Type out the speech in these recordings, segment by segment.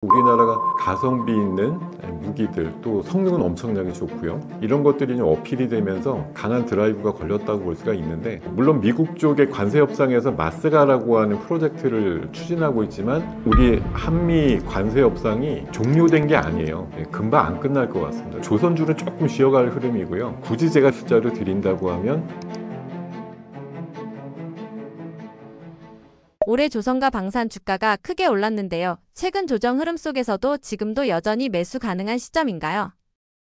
우리나라가 가성비 있는 무기들, 또 성능은 엄청나게 좋고요. 이런 것들이 좀 어필이 되면서 강한 드라이브가 걸렸다고 볼 수가 있는데, 물론 미국 쪽의 관세 협상에서 마스가라고 하는 프로젝트를 추진하고 있지만 우리 한미 관세 협상이 종료된 게 아니에요. 금방 안 끝날 것 같습니다. 조선주는 조금 쉬어갈 흐름이고요. 굳이 제가 숫자를 드린다고 하면 올해 조선과 방산 주가가 크게 올랐는데요. 최근 조정 흐름 속에서도 지금도 여전히 매수 가능한 시점인가요?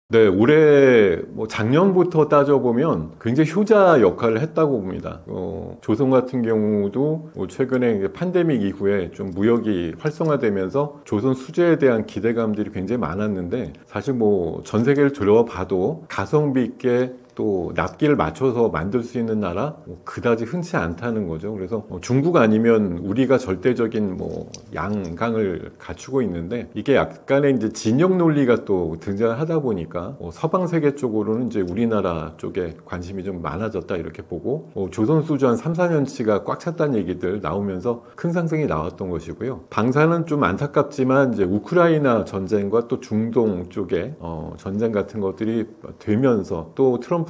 네, 올해 작년부터 따져보면 굉장히 효자 역할을 했다고 봅니다. 조선 같은 경우도 최근에 이제 팬데믹 이후에 좀 무역이 활성화되면서 조선 수주에 대한 기대감들이 굉장히 많았는데, 사실 전 세계를 들어봐도 가성비 있게 또 납기를 맞춰서 만들 수 있는 나라 그다지 흔치 않다는 거죠. 그래서 중국 아니면 우리가 절대적인 양강을 갖추고 있는데, 이게 약간의 이제 진영 논리가 또 등장하다 보니까 서방 세계 쪽으로는 이제 우리나라 쪽에 관심이 좀 많아졌다 이렇게 보고, 조선 수주 한 3, 4년치가 꽉 찼다는 얘기들 나오면서 큰 상승이 나왔던 것이고요. 방사는 좀 안타깝지만 이제 우크라이나 전쟁과 또 중동 쪽에 전쟁 같은 것들이 되면서 또 트럼프가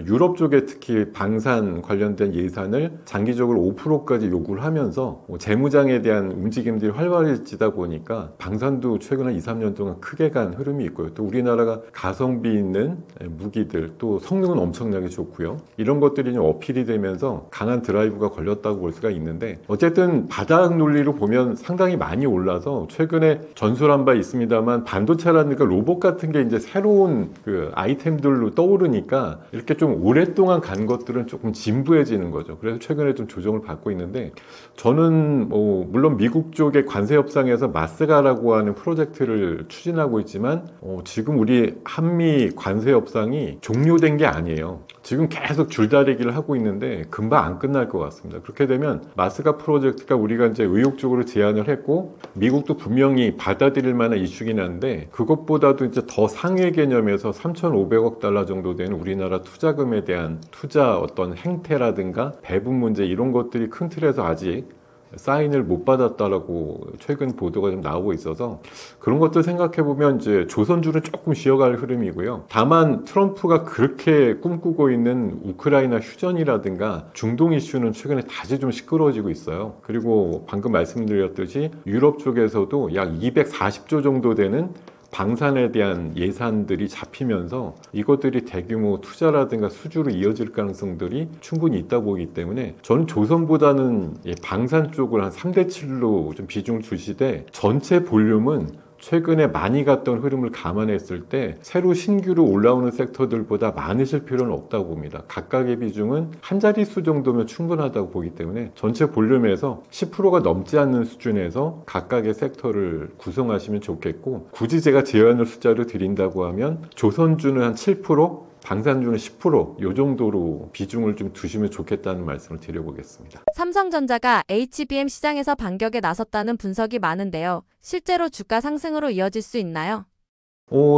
유럽 쪽에 특히 방산 관련된 예산을 장기적으로 5%까지 요구를 하면서 재무장에 대한 움직임들이 활발해지다 보니까 방산도 최근 한 2, 3년 동안 크게 간 흐름이 있고요. 또 우리나라가 가성비 있는 무기들, 또 성능은 엄청나게 좋고요. 이런 것들이 좀 어필이 되면서 강한 드라이브가 걸렸다고 볼 수가 있는데, 어쨌든 바닥 논리로 보면 상당히 많이 올라서 최근에 전술한 바 있습니다만 반도체라든가 로봇 같은 게 이제 새로운 그 아이템들로 떠오르니까 이렇게 좀 오랫동안 간 것들은 조금 진부해지는 거죠. 그래서 최근에 좀 조정을 받고 있는데, 저는 물론 미국 쪽의 관세 협상에서 마스가라고 하는 프로젝트를 추진하고 있지만 지금 우리 한미 관세 협상이 종료된 게 아니에요. 지금 계속 줄다리기를 하고 있는데 금방 안 끝날 것 같습니다. 그렇게 되면 마스가 프로젝트가 우리가 이제 의욕적으로 제안을 했고, 미국도 분명히 받아들일 만한 이슈긴 한데, 그것보다도 이제 더 상회 개념에서 3,500억 달러 정도 되는 우리나라 투자금에 대한 투자 어떤 행태라든가 배분 문제, 이런 것들이 큰 틀에서 아직 사인을 못 받았다라고 최근 보도가 좀 나오고 있어서, 그런 것들 생각해보면 이제 조선주는 조금 쉬어갈 흐름이고요. 다만 트럼프가 그렇게 꿈꾸고 있는 우크라이나 휴전이라든가 중동 이슈는 최근에 다시 좀 시끄러워지고 있어요. 그리고 방금 말씀드렸듯이 유럽 쪽에서도 약 240조 정도 되는 방산에 대한 예산들이 잡히면서 이것들이 대규모 투자라든가 수주로 이어질 가능성들이 충분히 있다 보기 때문에, 저는 조선보다는 방산 쪽을 한 3대 7로 좀 비중을 주시되, 전체 볼륨은 최근에 많이 갔던 흐름을 감안했을 때 새로 신규로 올라오는 섹터들보다 많으실 필요는 없다고 봅니다. 각각의 비중은 한 자릿수 정도면 충분하다고 보기 때문에 전체 볼륨에서 10%가 넘지 않는 수준에서 각각의 섹터를 구성하시면 좋겠고, 굳이 제가 제안을 숫자를 드린다고 하면 조선주는 한 7%, 방산주는 10%, 이 정도로 비중을 좀 두시면 좋겠다는 말씀을 드려보겠습니다. 삼성전자가 HBM 시장에서 반격에 나섰다는 분석이 많은데요. 실제로 주가 상승으로 이어질 수 있나요?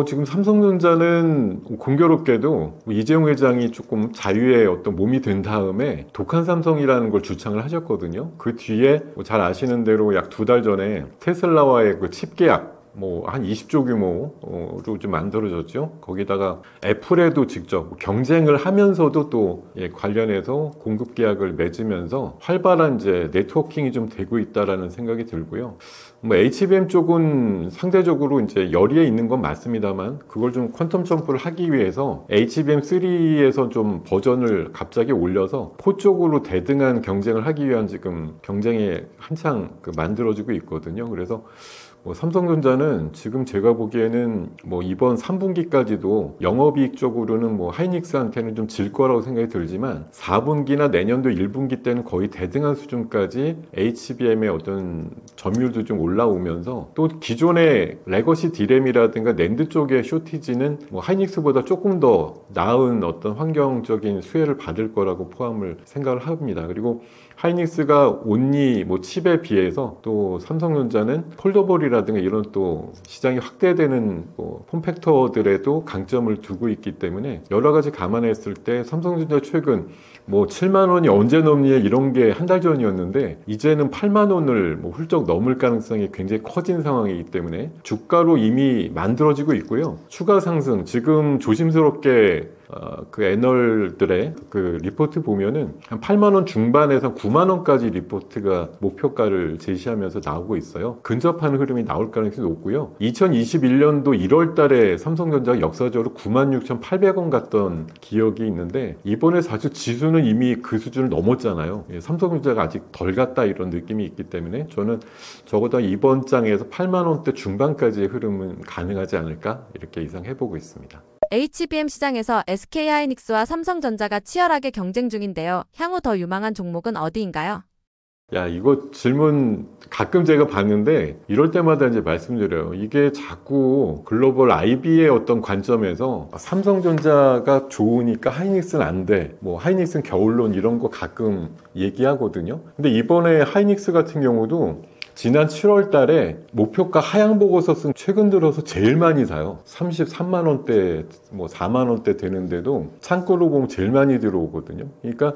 지금 삼성전자는 공교롭게도 이재용 회장이 조금 자유의 어떤 몸이 된 다음에 독한 삼성이라는 걸 주창을 하셨거든요. 그 뒤에 잘 아시는 대로 약 2달 전에 테슬라와의 그 칩 계약, 한 20조 규모로 좀 만들어졌죠. 거기다가 애플에도 직접 경쟁을 하면서도 또 관련해서 공급 계약을 맺으면서 활발한 이제 네트워킹이 좀 되고 있다라는 생각이 들고요. HBM 쪽은 상대적으로 이제 열의에 있는 건 맞습니다만, 그걸 좀 퀀텀 점프를 하기 위해서 HBM3에서 좀 버전을 갑자기 올려서 포 쪽으로 대등한 경쟁을 하기 위한 지금 경쟁이 한창 만들어지고 있거든요. 그래서 삼성전자는 지금 제가 보기에는 이번 3분기까지도 영업이익 쪽으로는 하이닉스한테는 좀 질 거라고 생각이 들지만, 4분기나 내년도 1분기 때는 거의 대등한 수준까지 HBM의 어떤 점유율도 좀 올라오면서, 또 기존의 레거시 디램이라든가 낸드 쪽의 쇼티지는 하이닉스보다 조금 더 나은 어떤 환경적인 수혜를 받을 거라고 생각을 합니다. 그리고 하이닉스가 온리 칩에 비해서 또 삼성전자는 폴더블이라든가 이런 또 시장이 확대되는 폼팩터들에도 강점을 두고 있기 때문에, 여러 가지 감안했을 때 삼성전자 최근 뭐 7만 원이 언제 넘니 이런 게 한 달 전이었는데 이제는 8만 원을 뭐 훌쩍 넘을 가능성이 굉장히 커진 상황이기 때문에 주가로 이미 만들어지고 있고요. 추가 상승 지금 조심스럽게 그 애널들의 그 리포트 보면은 한 8만 원 중반에서 9만 원까지 리포트가 목표가를 제시하면서 나오고 있어요. 근접하는 흐름이 나올 가능성이 높고요. 2021년도 1월 달에 삼성전자가 역사적으로 96,800원 갔던 기억이 있는데 이번에 사실 지수는 이미 그 수준을 넘었잖아요. 삼성전자가 아직 덜 갔다 이런 느낌이 있기 때문에 저는 적어도 이번 장에서 8만 원대 중반까지의 흐름은 가능하지 않을까 이렇게 예상해보고 있습니다. HBM 시장에서 SK하이닉스와 삼성전자가 치열하게 경쟁 중인데요. 향후 더 유망한 종목은 어디인가요? 야, 이거 질문 가끔 제가 봤는데 이럴 때마다 이제 말씀드려요. 이게 자꾸 글로벌 IB의 어떤 관점에서 삼성전자가 좋으니까 하이닉스는 안 돼. 뭐 하이닉스는 겨울론 이런 거 가끔 얘기하거든요. 근데 이번에 하이닉스 같은 경우도 지난 7월 달에 목표가 하향 보고서 쓴 최근 들어서 제일 많이 사요. 33만 원대, 뭐 4만 원대 되는데도 창고로 보면 제일 많이 들어오거든요. 그러니까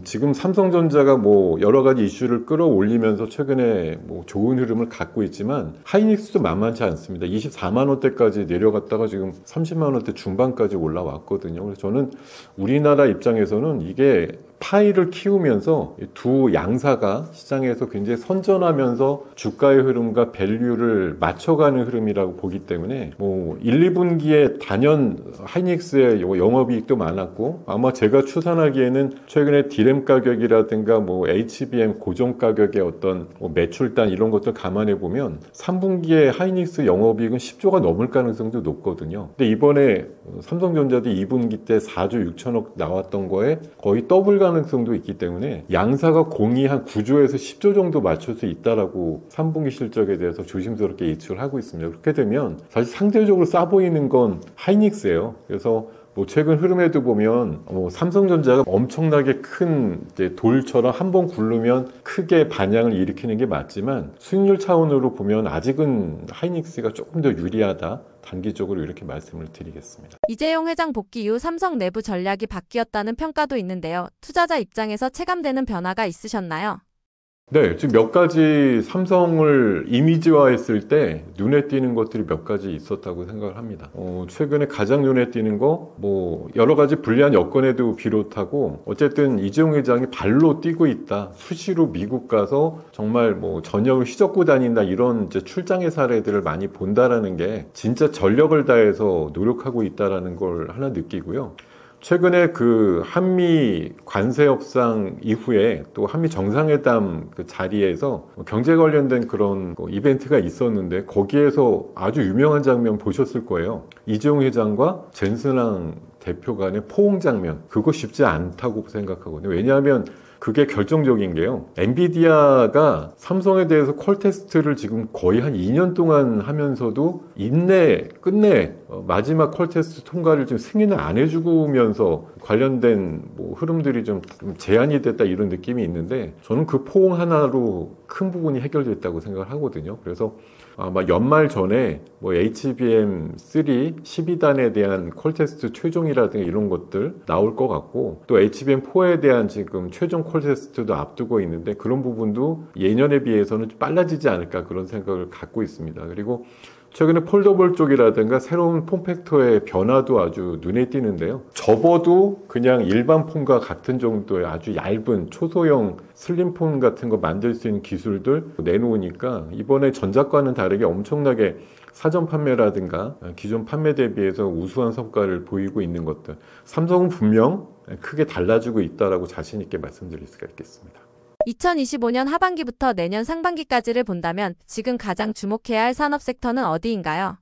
지금 삼성전자가 뭐 여러 가지 이슈를 끌어올리면서 최근에 뭐 좋은 흐름을 갖고 있지만 하이닉스도 만만치 않습니다. 24만 원대까지 내려갔다가 지금 30만 원대 중반까지 올라왔거든요. 그래서 저는 우리나라 입장에서는 이게 파이를 키우면서 두 양사가 시장에서 굉장히 선전하면서 주가의 흐름과 밸류를 맞춰가는 흐름이라고 보기 때문에 뭐 1, 2분기에 단연 하이닉스의 영업이익도 많았고 아마 제가 추산하기에는 최근에 디램 가격이라든가 뭐 HBM 고정 가격의 어떤 뭐 매출단 이런 것들 감안해 보면 3분기에 하이닉스 영업이익은 10조가 넘을 가능성도 높거든요. 근데 이번에 삼성전자도 2분기 때 4조 6천억 나왔던 거에 거의 더블 가능성도 있기 때문에 양사가 공이 한 9조에서 10조 정도 맞출 수 있다라고 3분기 실적에 대해서 조심스럽게 예측을 하고 있습니다. 그렇게 되면 사실 상대적으로 싸 보이는 건 하이닉스예요. 그래서 뭐 최근 흐름에도 보면 삼성전자가 엄청나게 큰 이제 돌처럼 한번 굴르면 크게 반향을 일으키는 게 맞지만 수익률 차원으로 보면 아직은 하이닉스가 조금 더 유리하다. 단기적으로 이렇게 말씀을 드리겠습니다. 이재용 회장 복귀 이후 삼성 내부 전략이 바뀌었다는 평가도 있는데요. 투자자 입장에서 체감되는 변화가 있으셨나요? 네, 지금 몇 가지 삼성을 이미지화했을 때 눈에 띄는 것들이 몇 가지 있었다고 생각을 합니다. 최근에 가장 눈에 띄는 거, 뭐 여러 가지 불리한 여건에도 비롯하고 어쨌든 이재용 회장이 발로 뛰고 있다. 수시로 미국 가서 정말 뭐 저녁을 휘젓고 다닌다 이런 이제 출장의 사례들을 많이 본다라는 게 진짜 전력을 다해서 노력하고 있다라는 걸 하나 느끼고요. 최근에 그 한미 관세 협상 이후에 또 한미 정상회담 그 자리에서 경제 관련된 그런 이벤트가 있었는데 거기에서 아주 유명한 장면 보셨을 거예요. 이재용 회장과 젠슨왕 대표 간의 포옹 장면. 그거 쉽지 않다고 생각하거든요. 왜냐하면 그게 결정적인 게요. 엔비디아가 삼성에 대해서 퀄 테스트를 지금 거의 한 2년 동안 하면서도 끝내 마지막 퀄 테스트 통과를 지금 승인을 안 해주면서 관련된 뭐 흐름들이 좀 제한이 됐다 이런 느낌이 있는데 저는 그 포옹 하나로 큰 부분이 해결됐다고 생각을 하거든요. 그래서 아마 연말 전에 뭐 HBM3 12단에 대한 퀄 테스트 최종이라든가 이런 것들 나올 것 같고 또 HBM4에 대한 지금 최종 퀄 테스트도 앞두고 있는데 그런 부분도 예년에 비해서는 좀 빨라지지 않을까 그런 생각을 갖고 있습니다. 그리고 최근에 폴더블 쪽이라든가 새로운 폼팩터의 변화도 아주 눈에 띄는데요. 접어도 그냥 일반 폰과 같은 정도의 아주 얇은 초소형 슬림폰 같은 거 만들 수 있는 기술들 내놓으니까 이번에 전작과는 다르게 엄청나게 사전 판매라든가 기존 판매 대비해서 우수한 성과를 보이고 있는 것들. 삼성은 분명 크게 달라지고 있다라고 자신 있게 말씀드릴 수가 있겠습니다. 2025년 하반기부터 내년 상반기까지를 본다면 지금 가장 주목해야 할 산업 섹터는 어디인가요?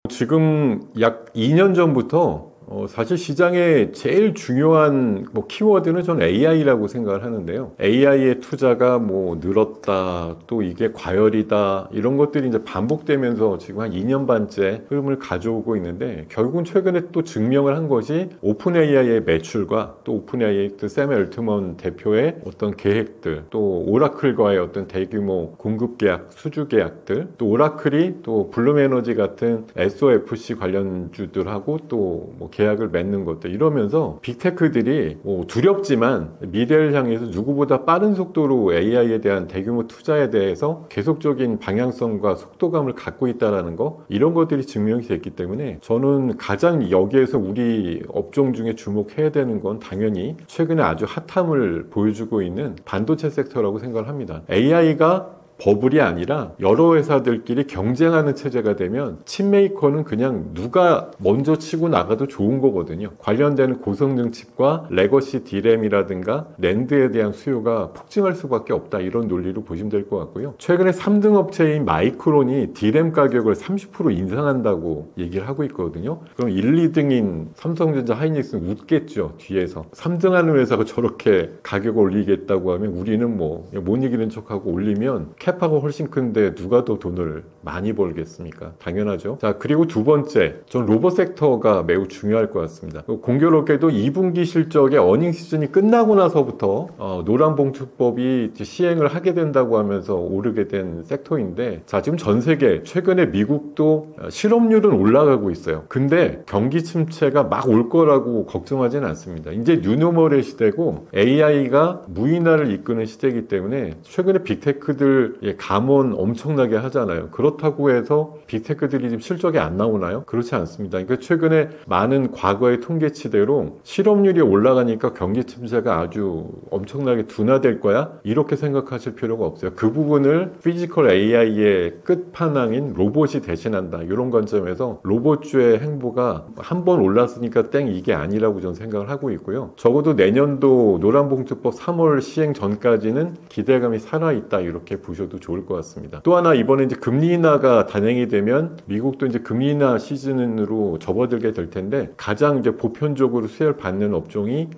지금 약 2년 전부터 사실 시장의 제일 중요한 뭐 키워드는 저는 AI라고 생각을 하는데요. AI의 투자가 뭐 늘었다, 또 이게 과열이다 이런 것들이 이제 반복되면서 지금 한 2년 반째 흐름을 가져오고 있는데 결국은 최근에 또 증명을 한 것이 오픈 AI의 매출과 또 오픈 AI 샘 엘트먼 대표의 어떤 계획들, 또 오라클과의 어떤 대규모 공급 계약, 수주 계약들, 또 오라클이 또 블룸에너지 같은 SOFC 관련주들하고 또 뭐 계약을 맺는 것들 이러면서 빅테크들이 두렵지만 미래를 향해서 누구보다 빠른 속도로 AI에 대한 대규모 투자에 대해서 계속적인 방향성과 속도감을 갖고 있다는 거 이런 것들이 증명이 됐기 때문에 저는 가장 여기에서 우리 업종 중에 주목해야 되는 건 당연히 최근에 아주 핫함을 보여주고 있는 반도체 섹터라고 생각을 합니다. AI가 버블이 아니라 여러 회사들끼리 경쟁하는 체제가 되면 칩메이커는 그냥 누가 먼저 치고 나가도 좋은 거거든요. 관련되는 고성능 칩과 레거시 D램이라든가 낸드에 대한 수요가 폭증할 수밖에 없다 이런 논리로 보시면 될 것 같고요. 최근에 3등 업체인 마이크론이 D램 가격을 30% 인상한다고 얘기를 하고 있거든요. 그럼 1, 2등인 삼성전자, 하이닉스는 웃겠죠. 뒤에서 3등하는 회사가 저렇게 가격을 올리겠다고 하면 우리는 뭐 못 이기는 척하고 올리면 캐파가 훨씬 큰데 누가 더 돈을 많이 벌겠습니까? 당연하죠. 자, 그리고 두 번째, 전 로봇 섹터가 매우 중요할 것 같습니다. 공교롭게도 2분기 실적의 어닝 시즌이 끝나고 나서부터 노란봉투법이 시행을 하게 된다고 하면서 오르게 된 섹터인데, 자, 지금 전 세계 최근에 미국도 실업률은 올라가고 있어요. 근데 경기 침체가 막 올 거라고 걱정하지는 않습니다. 이제 뉴노멀의 시대고 AI가 무인화를 이끄는 시대이기 때문에 최근에 빅테크들 감원 엄청나게 하잖아요. 그렇다고 해서 빅테크들이 지금 실적이 안 나오나요? 그렇지 않습니다. 그러니까 최근에 많은 과거의 통계치대로 실업률이 올라가니까 경기 침체가 아주 엄청나게 둔화될 거야? 이렇게 생각하실 필요가 없어요. 그 부분을 피지컬 AI의 끝판왕인 로봇이 대신한다. 이런 관점에서 로봇주의 행보가 한 번 올랐으니까 땡 이게 아니라고 저는 생각을 하고 있고요. 적어도 내년도 노란봉투법 3월 시행 전까지는 기대감이 살아있다 이렇게 보셔도 좋을 것 같습니다. 또 하나 이번에 이제 금리 인하가 단행이 되면 미국도 이제 금리 인하 시즌으로 접어들게 될 텐데 가장 이제 보편적으로 수혜를 받는 업종이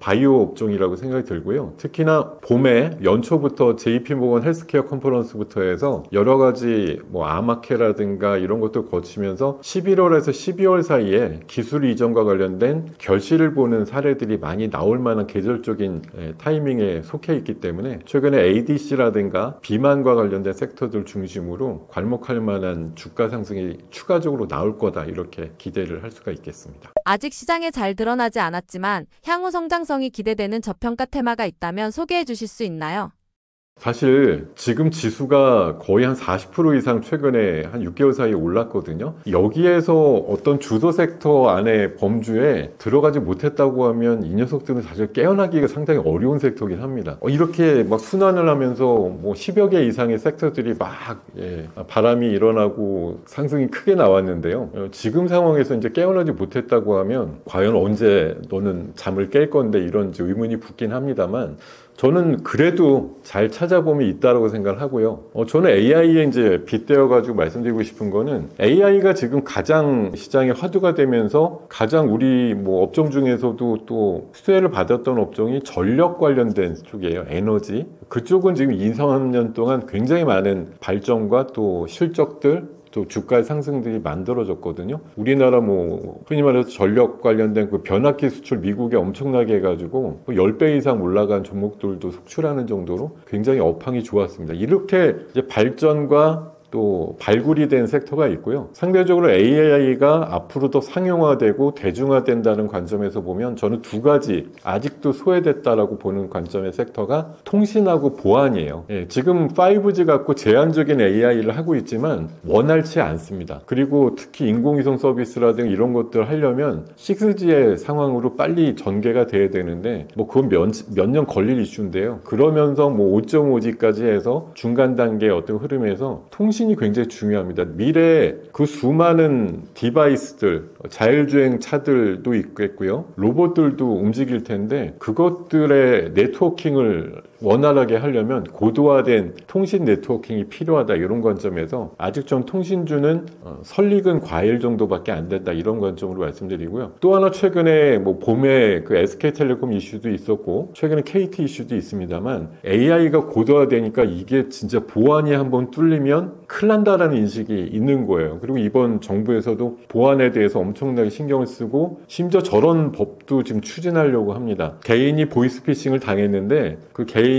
바이오 업종이라고 생각이 들고요. 특히나 봄에 연초부터 JP모건 헬스케어 컨퍼런스부터 해서 여러 가지 뭐 아마케라든가 이런 것도 거치면서 11월에서 12월 사이에 기술 이전과 관련된 결실을 보는 사례들이 많이 나올 만한 계절적인 타이밍에 속해 있기 때문에 최근에 ADC라든가 비만과 관련된 섹터들 중심으로 괄목할 만한 주가 상승이 추가적으로 나올 거다 이렇게 기대를 할 수가 있겠습니다. 아직 시장에 잘 드러나지 않았지만 향후 성장성이 기대되는 저평가 테마가 있다면 소개해 주실 수 있나요? 사실 지금 지수가 거의 한 40% 이상 최근에 한 6개월 사이에 올랐거든요. 여기에서 어떤 주도 섹터 안에 범주에 들어가지 못했다고 하면 이 녀석들은 사실 깨어나기가 상당히 어려운 섹터긴 합니다. 이렇게 막 순환을 하면서 뭐 10여 개 이상의 섹터들이 막 바람이 일어나고 상승이 크게 나왔는데요. 지금 상황에서 이제 깨어나지 못했다고 하면 과연 언제 너는 잠을 깰 건데 이런 의문이 붙긴 합니다만 저는 그래도 잘 찾아보면 있다라고 생각을 하고요. 저는 AI에 이제 빗대어가지고 말씀드리고 싶은 거는 AI가 지금 가장 시장에 화두가 되면서 가장 우리 뭐 업종 중에서도 또 수혜를 받았던 업종이 전력 관련된 쪽이에요. 에너지. 그쪽은 지금 2, 3년 동안 굉장히 많은 발전과 또 실적들 또 주가의 상승들이 만들어졌거든요. 우리나라 뭐 흔히 말해서 전력 관련된 그 변압기 수출 미국에 엄청나게 해가지고 10배 이상 올라간 종목들도 속출하는 정도로 굉장히 업황이 좋았습니다. 이렇게 이제 발전과 또 발굴이 된 섹터가 있고요. 상대적으로 AI가 앞으로 더 상용화되고 대중화된다는 관점에서 보면 저는 두 가지 아직도 소외됐다라고 보는 관점의 섹터가 통신하고 보안이에요. 지금 5G 갖고 제한적인 AI를 하고 있지만 원활치 않습니다. 그리고 특히 인공위성 서비스라든가 이런 것들 하려면 6G의 상황으로 빨리 전개가 돼야 되는데 뭐 그건 몇 년 걸릴 이슈인데요. 그러면서 뭐 5.5G까지 해서 중간 단계의 어떤 흐름에서 통신이 굉장히 중요합니다. 미래에 그 수많은 디바이스들, 자율주행 차들도 있겠고요. 로봇들도 움직일 텐데 그것들의 네트워킹을 원활하게 하려면 고도화된 통신 네트워킹이 필요하다 이런 관점에서 아직 좀 통신주는 설익은 과일 정도밖에 안 된다 이런 관점으로 말씀드리고요. 또 하나 최근에 뭐 봄에 그 SK텔레콤 이슈도 있었고 최근에 KT 이슈도 있습니다만 AI가 고도화되니까 이게 진짜 보안이 한번 뚫리면 큰일 난다라는 인식이 있는 거예요. 그리고 이번 정부에서도 보안에 대해서 엄청나게 신경을 쓰고 심지어 저런 법도 지금 추진하려고 합니다. 개인이 보이스피싱을 당했는데 그 개인이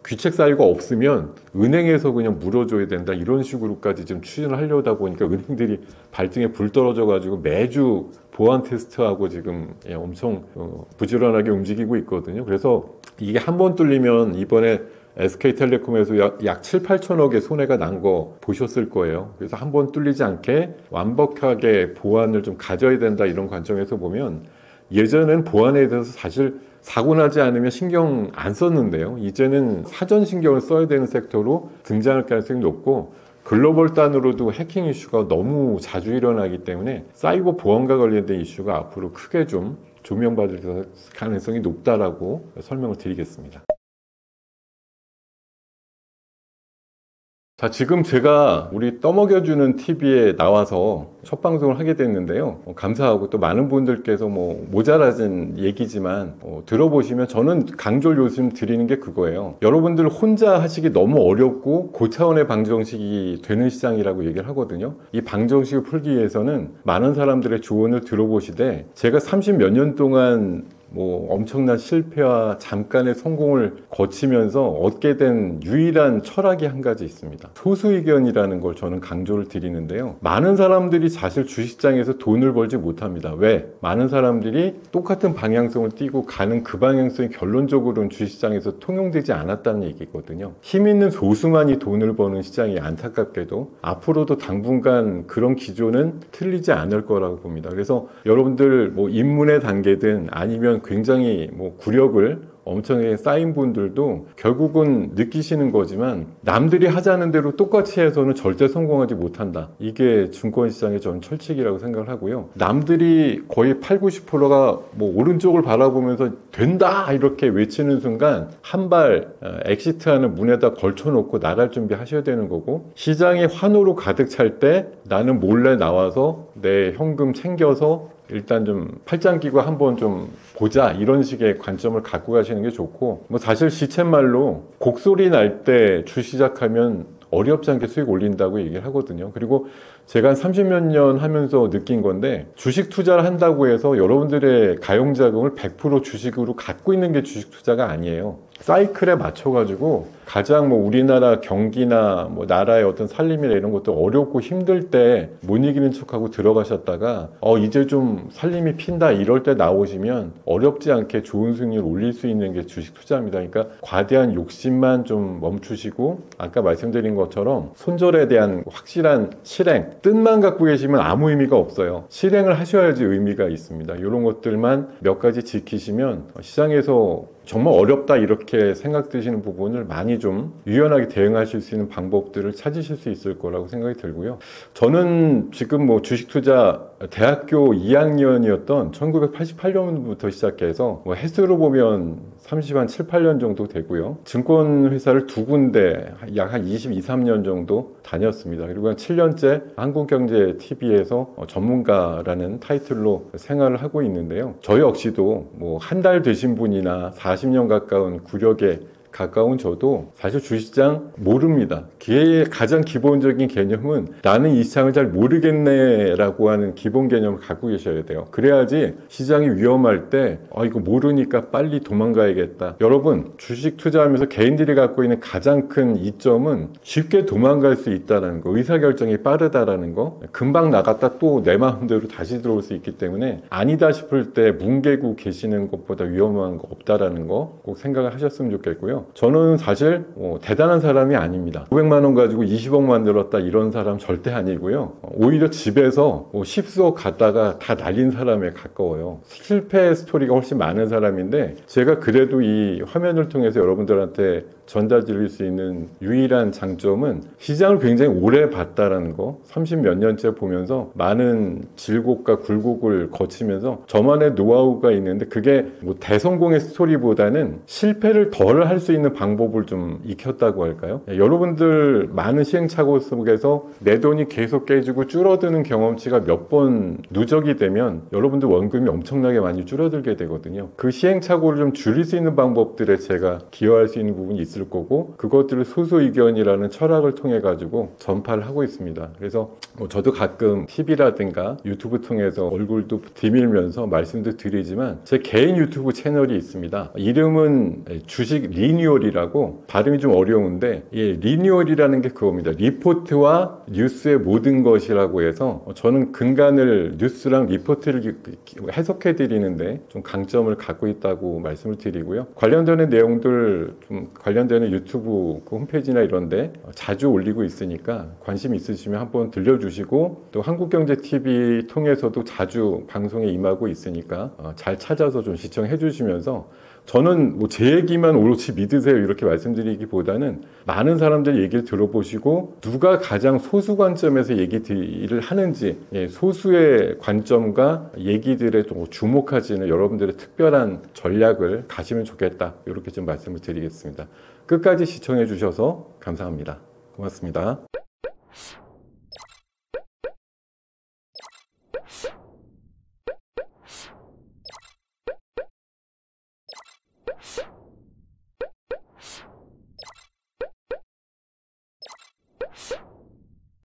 귀책 사유가 없으면 은행에서 그냥 물어줘야 된다 이런 식으로까지 지금 추진을 하려다 보니까 은행들이 발등에 불 떨어져 가지고 매주 보안 테스트하고 지금 엄청 부지런하게 움직이고 있거든요. 그래서 이게 한 번 뚫리면 이번에 SK텔레콤에서 약 7, 8천억의 손해가 난 거 보셨을 거예요. 그래서 한 번 뚫리지 않게 완벽하게 보안을 좀 가져야 된다 이런 관점에서 보면 예전엔 보안에 대해서 사실 사고 나지 않으면 신경 안 썼는데요. 이제는 사전 신경을 써야 되는 섹터로 등장할 가능성이 높고 글로벌 단으로도 해킹 이슈가 너무 자주 일어나기 때문에 사이버 보안과 관련된 이슈가 앞으로 크게 좀 조명받을 가능성이 높다라고 설명을 드리겠습니다. 자, 지금 제가 우리 떠먹여주는 TV에 나와서 첫 방송을 하게 됐는데요. 감사하고 또 많은 분들께서 모자라진 얘기지만 들어보시면 저는 강조를 요즘 드리는 게 그거예요. 여러분들 혼자 하시기 너무 어렵고 고차원의 방정식이 되는 시장이라고 얘기를 하거든요. 이 방정식을 풀기 위해서는 많은 사람들의 조언을 들어보시되 제가 30 몇 년 동안 엄청난 실패와 잠깐의 성공을 거치면서 얻게 된 유일한 철학이 한 가지 있습니다. 소수의견이라는 걸 저는 강조를 드리는데요. 많은 사람들이 사실 주식시장에서 돈을 벌지 못합니다. 왜? 많은 사람들이 똑같은 방향성을 띠고 가는 그 방향성이 결론적으로는 주식시장에서 통용되지 않았다는 얘기거든요. 힘 있는 소수만이 돈을 버는 시장이 안타깝게도 앞으로도 당분간 그런 기조는 틀리지 않을 거라고 봅니다. 그래서 여러분들 입문의 단계든 아니면 굉장히 구력을 엄청나게 쌓인 분들도 결국은 느끼시는 거지만 남들이 하자는 대로 똑같이 해서는 절대 성공하지 못한다. 이게 증권시장의 전 철칙이라고 생각을 하고요. 남들이 거의 8, 90%가 오른쪽을 바라보면서 된다 이렇게 외치는 순간 한 발 엑시트하는 문에다 걸쳐놓고 나갈 준비 하셔야 되는 거고 시장이 환호로 가득 찰 때 나는 몰래 나와서 내 현금 챙겨서 일단 좀 팔짱 끼고 한번 좀 보자 이런 식의 관점을 갖고 가시는 게 좋고 사실 시쳇말로 곡소리 날 때 주 시작하면 어렵지 않게 수익 올린다고 얘기를 하거든요. 그리고 제가 한 30몇 년 하면서 느낀 건데 주식 투자를 한다고 해서 여러분들의 가용자금을 100% 주식으로 갖고 있는 게 주식 투자가 아니에요. 사이클에 맞춰가지고 가장 우리나라 경기나 나라의 어떤 살림이나 이런 것도 어렵고 힘들 때 못 이기는 척하고 들어가셨다가 이제 좀 살림이 핀다 이럴 때 나오시면 어렵지 않게 좋은 수익률을 올릴 수 있는 게 주식 투자입니다. 그러니까 과대한 욕심만 좀 멈추시고 아까 말씀드린 것처럼 손절에 대한 확실한 실행 뜻만 갖고 계시면 아무 의미가 없어요. 실행을 하셔야지 의미가 있습니다. 이런 것들만 몇 가지 지키시면 시장에서 정말 어렵다 이렇게 생각되시는 부분을 많이 좀 유연하게 대응하실 수 있는 방법들을 찾으실 수 있을 거라고 생각이 들고요. 저는 지금 주식 투자 대학교 2학년이었던 1988년부터 시작해서 횟수로 보면 30한 7, 8년 정도 되고요. 증권회사를 두 군데 약 한 22, 3년 정도 다녔습니다. 그리고 한 7년째 한국경제TV에서 전문가라는 타이틀로 생활을 하고 있는데요. 저 역시도 한 달 되신 분이나 40년 가까운 구력에 가까운 저도 사실 주식시장 모릅니다. 그의 가장 기본적인 개념은 나는 이 시장을 잘 모르겠네 라고 하는 기본 개념을 갖고 계셔야 돼요. 그래야지 시장이 위험할 때 이거 모르니까 빨리 도망가야겠다. 여러분 주식 투자하면서 개인들이 갖고 있는 가장 큰 이점은 쉽게 도망갈 수 있다는 거, 의사결정이 빠르다라는 거, 금방 나갔다 또 내 마음대로 다시 들어올 수 있기 때문에 아니다 싶을 때 뭉개고 계시는 것보다 위험한 거 없다라는 거 꼭 생각을 하셨으면 좋겠고요. 저는 사실 대단한 사람이 아닙니다. 500만 원 가지고 20억 만들었다 이런 사람 절대 아니고요. 오히려 집에서 10수억 갖다가 다 날린 사람에 가까워요. 실패 스토리가 훨씬 많은 사람인데 제가 그래도 이 화면을 통해서 여러분들한테 전달드릴 수 있는 유일한 장점은 시장을 굉장히 오래 봤다라는 거, 30 몇 년째 보면서 많은 질곡과 굴곡을 거치면서 저만의 노하우가 있는데 그게 대성공의 스토리보다는 실패를 덜 할 수 있는 방법을 좀 익혔다고 할까요? 여러분들 많은 시행착오 속에서 내 돈이 계속 깨지고 줄어드는 경험치가 몇 번 누적이 되면 여러분들 원금이 엄청나게 많이 줄어들게 되거든요. 그 시행착오를 좀 줄일 수 있는 방법들에 제가 기여할 수 있는 부분이 있을 거고 그것들을 소수의견이라는 철학을 통해 가지고 전파를 하고 있습니다. 그래서 저도 가끔 TV라든가 유튜브 통해서 얼굴도 디밀면서 말씀도 드리지만 제 개인 유튜브 채널이 있습니다. 이름은 주식 리뉴얼이라고 발음이 좀 어려운데 리뉴얼이라는 게 그겁니다. 리포트와 뉴스의 모든 것이라고 해서 저는 근간을 뉴스랑 리포트를 해석해 드리는데 좀 강점을 갖고 있다고 말씀을 드리고요. 관련되는 내용들 좀 관련되는 유튜브 그 홈페이지나 이런데 자주 올리고 있으니까 관심 있으시면 한번 들려주시고 또 한국경제TV 통해서도 자주 방송에 임하고 있으니까 잘 찾아서 좀 시청해 주시면서 저는 뭐 제 얘기만 오롯이 믿으세요 이렇게 말씀드리기보다는 많은 사람들 얘기를 들어보시고 누가 가장 소수 관점에서 얘기를 하는지 소수의 관점과 얘기들에 좀 주목하시는 여러분들의 특별한 전략을 가시면 좋겠다 이렇게 좀 말씀을 드리겠습니다. 끝까지 시청해 주셔서 감사합니다. 고맙습니다.